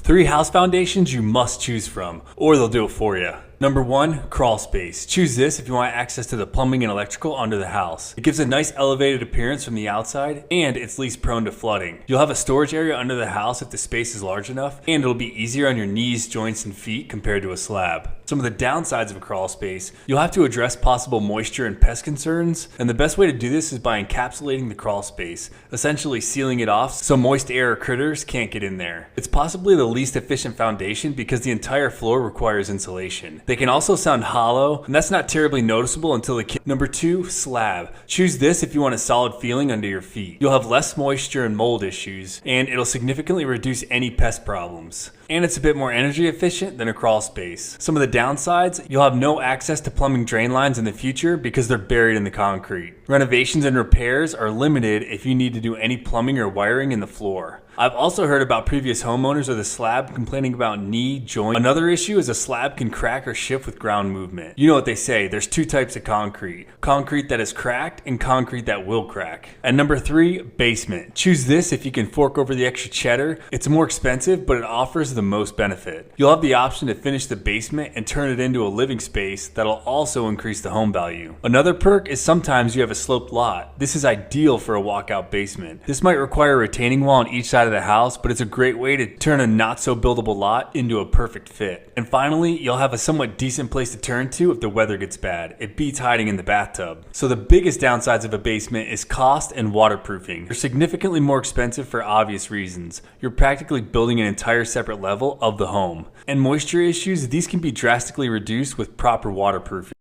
3 house foundations you must choose from, or they'll do it for you. Number 1, crawl space. Choose this if you want access to the plumbing and electrical under the house. It gives a nice elevated appearance from the outside, and it's least prone to flooding. You'll have a storage area under the house if the space is large enough, and it'll be easier on your knees, joints, and feet compared to a slab. Some of the downsides of a crawl space: you'll have to address possible moisture and pest concerns, and the best way to do this is by encapsulating the crawl space, essentially sealing it off so moist air or critters can't get in there. It's possibly the least efficient foundation because the entire floor requires insulation. They can also sound hollow, and that's not terribly noticeable until the kitchen. Number 2, slab. Choose this if you want a solid feeling under your feet. You'll have less moisture and mold issues, and it'll significantly reduce any pest problems. And it's a bit more energy efficient than a crawl space. Some of the downsides: you'll have no access to plumbing drain lines in the future because they're buried in the concrete. Renovations and repairs are limited if you need to do any plumbing or wiring in the floor. I've also heard about previous homeowners of the slab complaining about knee joint. Another issue is a slab can crack or shift with ground movement. You know what they say, there's 2 types of concrete. Concrete that is cracked and concrete that will crack. And number 3, basement. Choose this if you can fork over the extra cheddar. It's more expensive, but it offers the most benefit. You'll have the option to finish the basement and turn it into a living space that'll also increase the home value. Another perk is sometimes you have a sloped lot. This is ideal for a walkout basement. This might require a retaining wall on each side of the house, but it's a great way to turn a not so buildable lot into a perfect fit. And finally, you'll have a somewhat decent place to turn to if the weather gets bad. It beats hiding in the bathtub. So the biggest downsides of a basement is cost and waterproofing. They're significantly more expensive for obvious reasons. You're practically building an entire separate level of the home. And moisture issues: these can be drastically reduced with proper waterproofing.